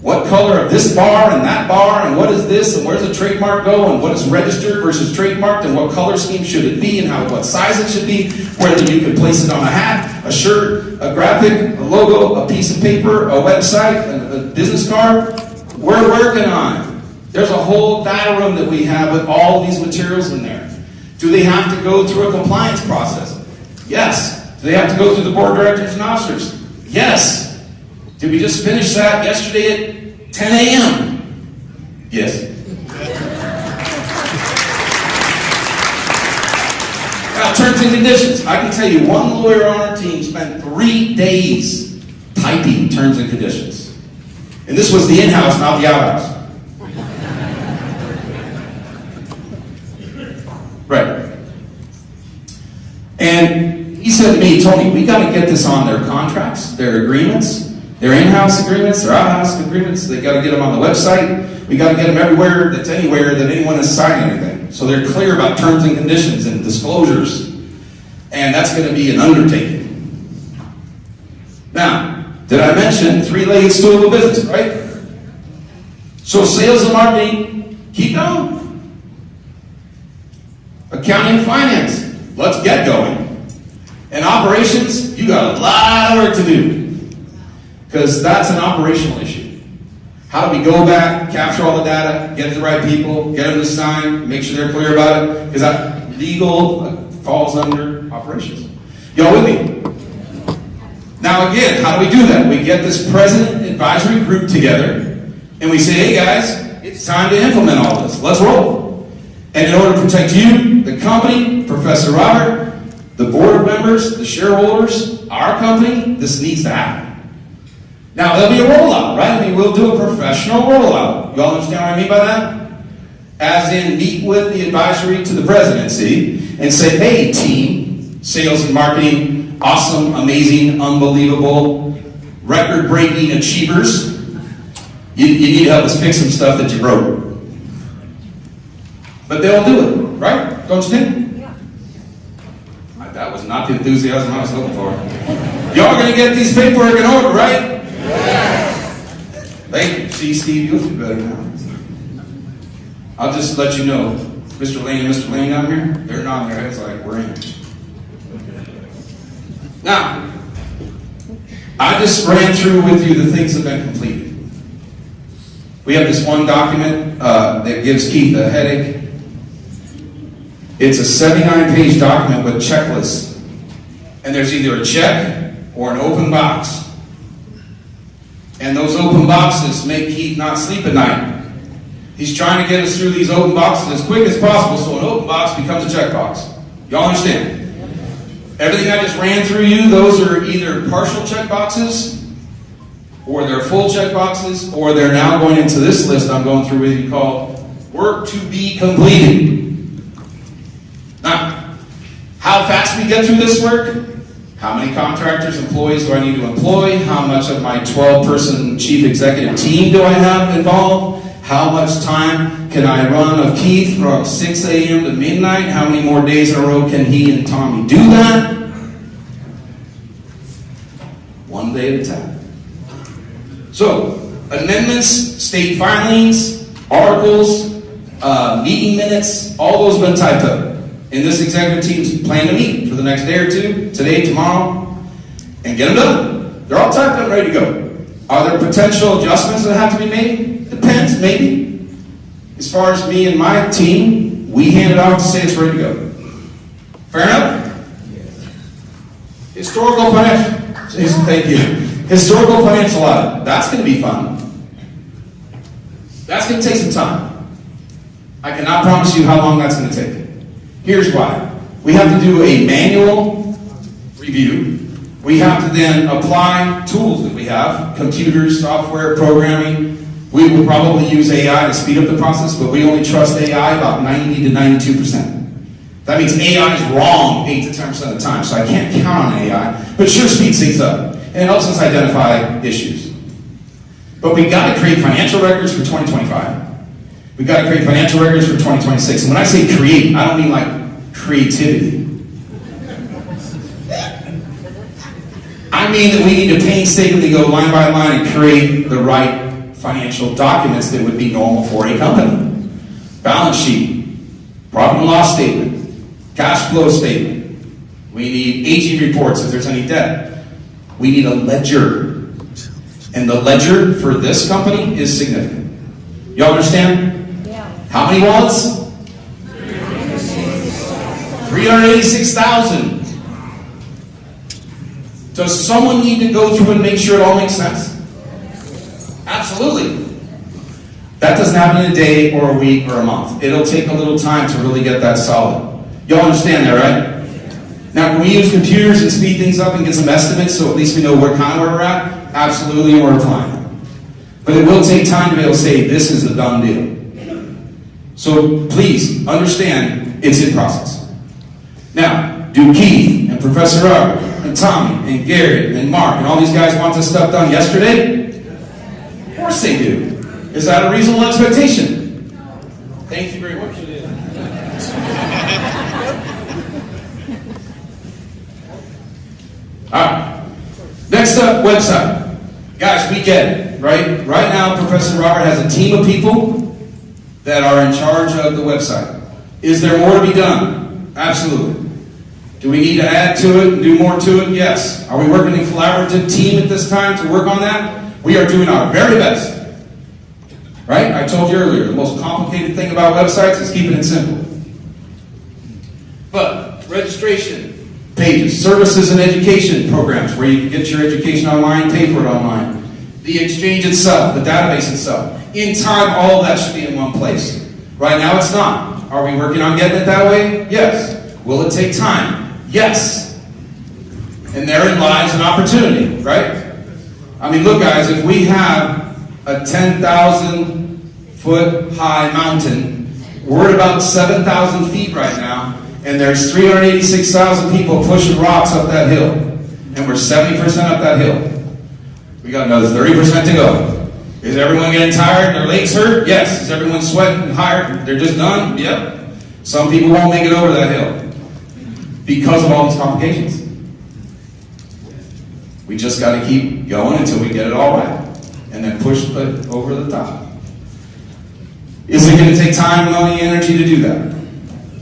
What color of this bar and that bar, and what is this, and where's the trademark go, and what is registered versus trademarked, and what color scheme should it be, and what size it should be, whether you can place it on a hat, a shirt, a graphic, a logo, a piece of paper, a website, a business card. We're working on it. There's a whole data room that we have with all these materials in there. Do they have to go through a compliance process? Yes. Do they have to go through the board of directors and officers? Yes. Did we just finish that yesterday at 10 a.m.? Yes. Now, terms and conditions. I can tell you, one lawyer on our team spent 3 days typing terms and conditions. And this was the in-house, not the out-house. Right. And he said to me, Tony, we got to get this on their contracts, their agreements, their in-house agreements, their out-house agreements. They got to get them on the website. We got to get them everywhere that's anywhere that anyone is signing anything. So they're clear about terms and conditions and disclosures. And that's going to be an undertaking. Now, did I mention 3-legged stool of business, right? So sales and marketing, keep going. Accounting and finance, let's get going. And operations, you got a lot of work to do. Because that's an operational issue. How do we go back, capture all the data, get it to the right people, get them to sign, make sure they're clear about it? Because that legal falls under operations. Y'all with me? Now again, how do we do that? We get this president advisory group together and we say, hey guys, it's time to implement all this. Let's roll. And in order to protect you, the company, Professor Robert, the board members, the shareholders, our company, this needs to happen. Now, there'll be a rollout, right? I mean, we'll do a professional rollout. You all understand what I mean by that? As in, meet with the advisory to the presidency and say, hey, team, sales and marketing, awesome, amazing, unbelievable, record-breaking achievers, you need to help us fix some stuff that you broke. But they'll do it, right? Don't you think? Yeah. That was not the enthusiasm I was looking for. Y'all are going to get these paperwork in order, right? Thank you. See, Steve, you'll feel better now. I'll just let you know, Mr. Lane and Mr. Lane out here, they're nodding their heads like we're in. Now, I just ran through with you the things that have been completed. We have this one document that gives Keith a headache. It's a 79-page document with checklists. And there's either a check or an open box. And those open boxes make Keith not sleep at night. He's trying to get us through these open boxes as quick as possible so an open box becomes a check box. Y'all understand? Everything I just ran through you, those are either partial check boxes, or they're full check boxes, or they're now going into this list I'm going through with you called work to be completed. Now, how fast we get through this work? How many contractors, employees do I need to employ? How much of my 12-person chief executive team do I have involved? How much time can I run of Keith from 6 a.m. to midnight? How many more days in a row can he and Tommy do that? One day at a time. So, amendments, state filings, articles, meeting minutes, all those have been typed up. And this executive team's plan to meet for the next day or two, today, tomorrow, and get them done. They're all typed up and ready to go. Are there potential adjustments that have to be made? Depends, maybe. As far as me and my team, we hand it out to say it's ready to go. Fair enough? Historical financial. Thank you. Historical financial audit. That's going to be fun. That's going to take some time. I cannot promise you how long that's going to take. Here's why. We have to do a manual review. We have to then apply tools that we have, computers, software, programming. We will probably use AI to speed up the process, but we only trust AI about 90 to 92%. That means AI is wrong 8 to 10% of the time, so I can't count on AI, but sure speeds things up, and it helps us identify issues. But we've got to create financial records for 2025. We've got to create financial records for 2026. And when I say create, I don't mean like creativity. I mean that we need to painstakingly go line by line and create the right financial documents that would be normal for a company. Balance sheet, profit and loss statement, cash flow statement. We need aging reports if there's any debt. We need a ledger. And the ledger for this company is significant. Y'all understand? How many wallets? 386,000. Does someone need to go through and make sure it all makes sense? Absolutely. That doesn't happen in a day or a week or a month. It'll take a little time to really get that solid. Y'all understand that, right? Now, can we use computers and speed things up and get some estimates so at least we know where we're at? Absolutely, and we're applying. But it will take time to be able to say, this is a done deal. So please understand it's in process. Now, do Keith and Professor Robert and Tommy and Gary and Mark and all these guys want this stuff done yesterday? Of course they do. Is that a reasonable expectation? Thank you very much. Alright. Next up, website. Guys, we get it, right? Right now, Professor Robert has a team of people that are in charge of the website. Is there more to be done? Absolutely. Do we need to add to it and do more to it? Yes. Are we working in a collaborative team at this time to work on that? We are doing our very best. Right? I told you earlier, the most complicated thing about websites is keeping it simple. But registration pages, services and education programs where you can get your education online, pay for it online. The exchange itself, the database itself. In time, all of that should be in one place. Right now it's not. Are we working on getting it that way? Yes. Will it take time? Yes. And therein lies an opportunity, right? I mean, look guys, if we have a 10,000 foot high mountain, we're at about 7,000 feet right now, and there's 386,000 people pushing rocks up that hill, and we're 70% up that hill. We got another 30% to go. Is everyone getting tired? Their legs hurt? Yes. Is everyone sweating hard? They're just done? Yep. Some people won't make it over that hill because of all these complications. We just got to keep going until we get it all right, and then push it over the top. Is it going to take time, money, energy to do that?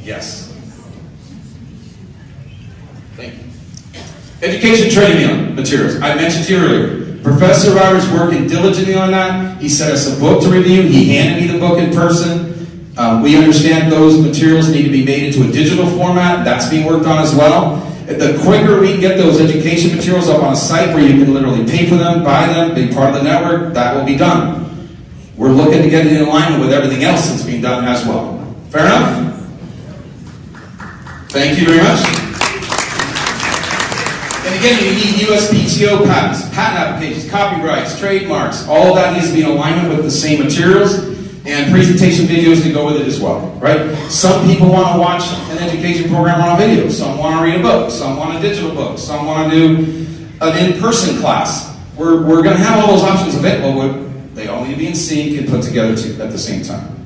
Yes. Thank you. Education training materials. I mentioned to you earlier. Professor Robert's working diligently on that. He sent us a book to review. He handed me the book in person. We understand those materials need to be made into a digital format. That's being worked on as well. The quicker we can get those education materials up on a site where you can literally pay for them, buy them, be part of the network, that will be done. We're looking to get it in alignment with everything else that's being done as well. Fair enough? Thank you very much. And again, you need USPTO patents, patent applications, copyrights, trademarks. All of that needs to be in alignment with the same materials, and presentation videos to go with it as well, right? Some people want to watch an education program on a video. Some want to read a book. Some want a digital book. Some want to do an in-person class. We're going to have all those options available, but they all need to be in sync and put together at the same time.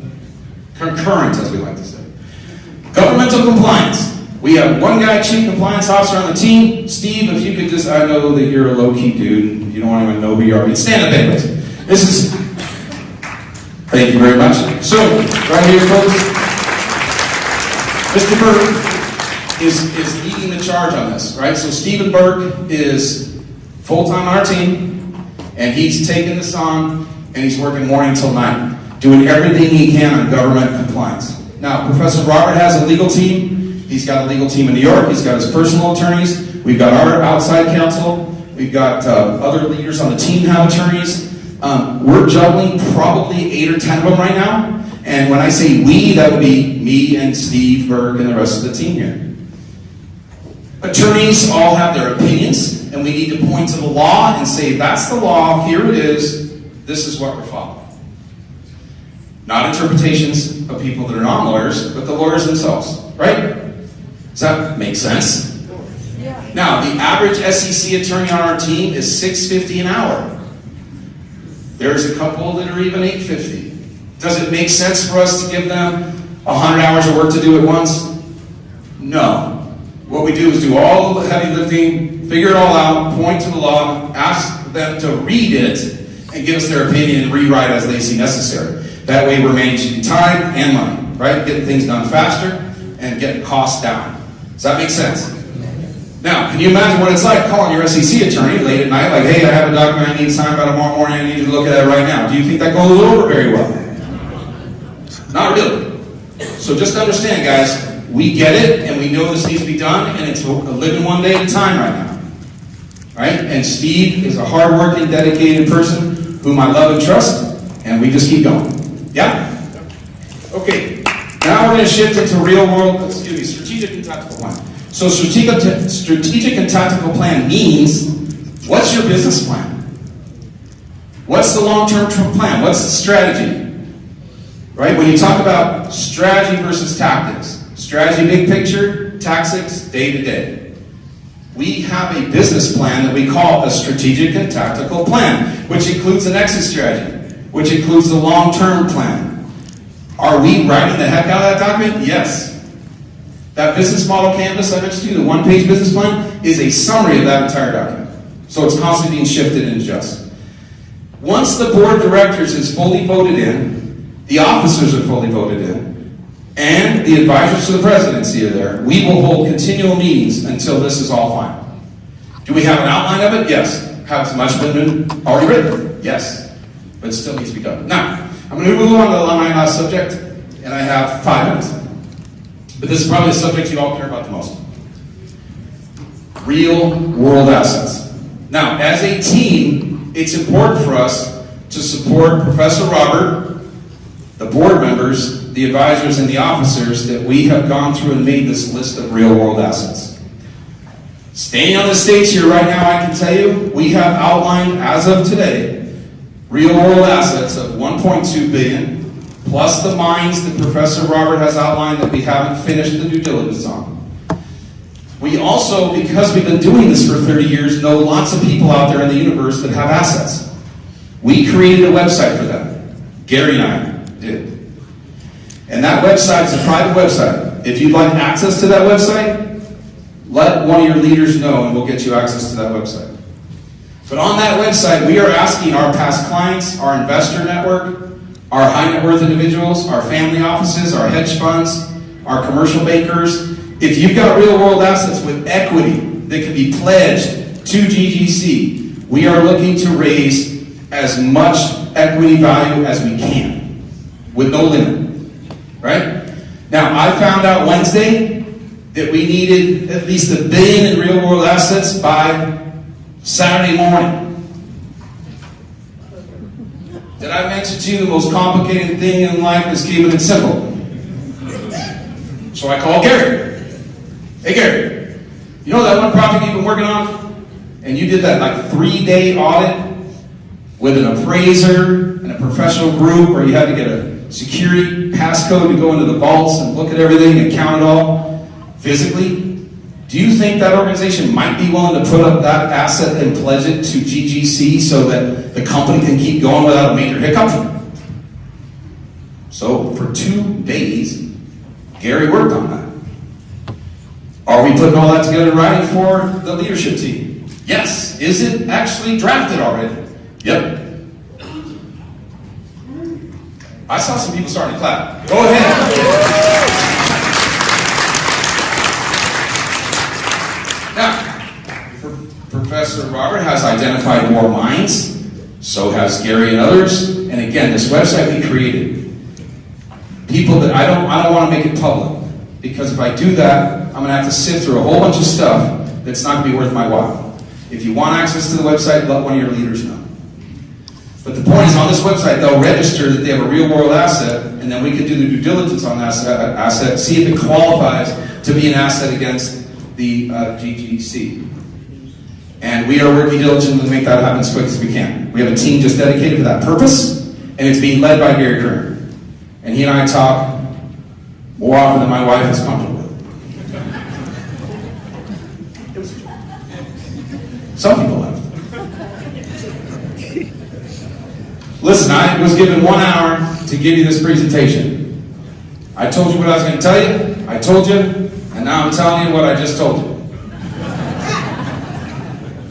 Concurrent, as we like to say. Governmental compliance. We have one guy, Chief Compliance Officer on the team. Steve, if you could just, I know that you're a low-key dude. You don't want anyone to know who you are, but stand up anyways. This is, thank you very much. So, right here, folks, Mr. Burke is leading the charge on this, right? So Stephen Burke is full-time on our team, and he's taking this on, and he's working morning till night, doing everything he can on government compliance. Now, Professor Robert has a legal team. He's got a legal team in New York. He's got his personal attorneys. We've got our outside counsel. We've got other leaders on the team have attorneys. We're juggling probably 8 or 10 of them right now. And when I say we, that would be me and Steve Burke and the rest of the team here. Attorneys all have their opinions, and we need to point to the law and say, that's the law, here it is, this is what we're following. Not interpretations of people that are non-lawyers, but the lawyers themselves, right? Does that make sense? Yeah. Now, the average SEC attorney on our team is $6.50 an hour. There's a couple that are even $8.50. Does it make sense for us to give them 100 hours of work to do at once? No. What we do is do all the heavy lifting, figure it all out, point to the law, ask them to read it, and give us their opinion and rewrite as they see necessary. That way we're managing time and money, right? Getting things done faster and getting costs down. Does that make sense? Now, can you imagine what it's like calling your SEC attorney late at night, like, hey, I have a document I need signed by tomorrow morning, I need you to look at it right now. Do you think that goes over very well? Not really. So just understand, guys, we get it, and we know this needs to be done, and it's a living one day at a time right now. Right? And Steve is a hardworking, dedicated person whom I love and trust, and we just keep going. Yeah? Okay. Now we're going to shift into strategic and tactical plan. So strategic and tactical plan means, what's your business plan? What's the long-term plan? What's the strategy? Right? When you talk about strategy versus tactics, strategy big picture, tactics day to day. We have a business plan that we call a strategic and tactical plan, which includes an exit strategy, which includes the long-term plan. Are we writing the heck out of that document? Yes. That business model canvas I mentioned to you, the one-page business plan, is a summary of that entire document. So it's constantly being shifted and adjusted. Once the board of directors is fully voted in, the officers are fully voted in, and the advisors to the presidency are there, we will hold continual meetings until this is all final. Do we have an outline of it? Yes. Has much been already written? Yes. But it still needs to be done. Now, I'm going to move on to my last subject, and I have 5 minutes. But this is probably the subject you all care about the most. Real world assets. Now, as a team, it's important for us to support Professor Robert, the board members, the advisors, and the officers that we have gone through and made this list of real world assets. Staying on the stage here right now, I can tell you, we have outlined, as of today, real world assets of $1.2 billion, plus the mines that Professor Robert has outlined that we haven't finished the due diligence on. We also, because we've been doing this for 30 years, know lots of people out there in the universe that have assets. We created a website for them. Gary and I did. And that website is a private website. If you'd like access to that website, let one of your leaders know and we'll get you access to that website. But on that website, we are asking our past clients, our investor network, our high net worth individuals, our family offices, our hedge funds, our commercial bankers, if you've got real world assets with equity that can be pledged to GGC, we are looking to raise as much equity value as we can, with no limit, right? Now, I found out Wednesday that we needed at least $1 billion in real world assets by Saturday morning. Did I mention to you the most complicated thing in life is keeping it simple? So I called Gary. Hey Gary, you know that one project you've been working on? And you did that like 3-day audit with an appraiser and a professional group where you had to get a security passcode to go into the vaults and look at everything and count it all physically. Do you think that organization might be willing to put up that asset and pledge it to GGC so that the company can keep going without a major hiccup? So for 2 days, Gary worked on that. Are we putting all that together in writing for the leadership team? Yes. Is it actually drafted already? Yep. I saw some people starting to clap. Go ahead. Now, Professor Robert has identified more mines, so has Gary and others. And again, this website we created, people that I don't want to make it public, because if I do that, I'm going to have to sift through a whole bunch of stuff that's not going to be worth my while. If you want access to the website, let one of your leaders know. But the point is, on this website, they'll register that they have a real-world asset, and then we can do the due diligence on that asset, see if it qualifies to be an asset against the GGC. And we are working diligently to make that happen as quick as we can. We have a team just dedicated to that purpose, and it's being led by Gary Kerner. And he and I talk more often than my wife is comfortable with. Some people left. Listen, I was given 1 hour to give you this presentation. I told you what I was going to tell you. I told you, and now I'm telling you what I just told you.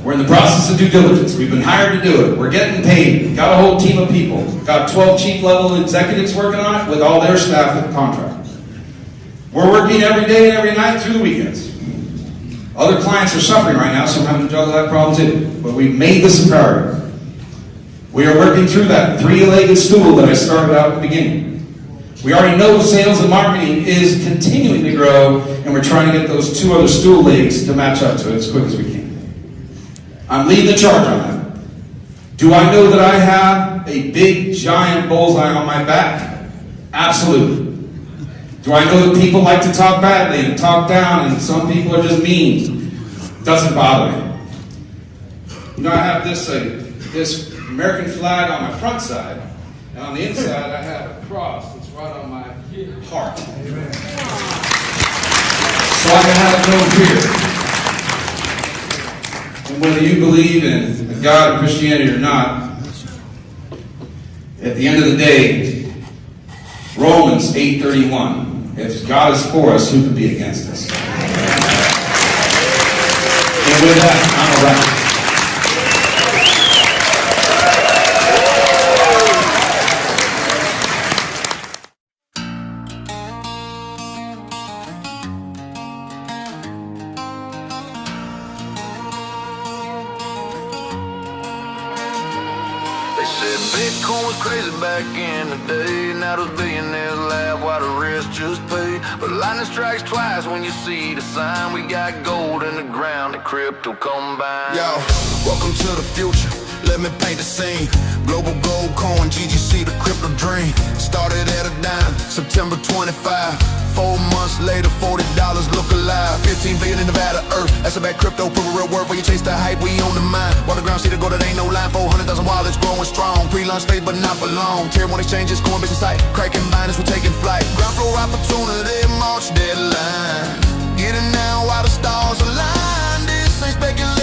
We're in the process of due diligence. We've been hired to do it. We're getting paid. Got a whole team of people. Got 12 chief level executives working on it with all their staff at the contract. We're working every day and every night through the weekends. Other clients are suffering right now, so I'm having to juggle that problem too. But we've made this a priority. We are working through that 3-legged stool that I started out at the beginning. We already know sales and marketing is continuing to grow, and we're trying to get those 2 other stool legs to match up to it as quick as we can. I'm leading the charge on that. Do I know that I have a big, giant bullseye on my back? Absolutely. Do I know that people like to talk badly and talk down, and some people are just mean? Doesn't bother me. You know, I have this American flag on my front side, and on the inside I have a cross that's right on my heart. Amen. So I can have no fear. And whether you believe in God or Christianity or not, at the end of the day, Romans 8:31, if God is for us, who could be against us? And with that, I'm a wrap. They said Bitcoin Bitcoin was crazy back in the day. Now those billionaires laugh while the rest just pay. But lightning strikes twice when you see the sign. We got gold in the ground and crypto combined. Yo, welcome to the future. Let me paint the scene. Global gold coin, GGC, the crypto dream. Started at a dime, September 25. 4 months later, $40 look alive. 15 billion in Nevada, earth. That's a bad crypto, prove a real worth. When you chase the hype, we on the mind. Water ground, see the gold, it ain't no line. 400,000 wallets growing strong. Pre-launch phase, but not for long. Tier 1 exchanges, Coinbase in sight. Cracking miners, we're taking flight. Ground floor opportunity, March deadline. Get it now while the stars align. This ain't speculation.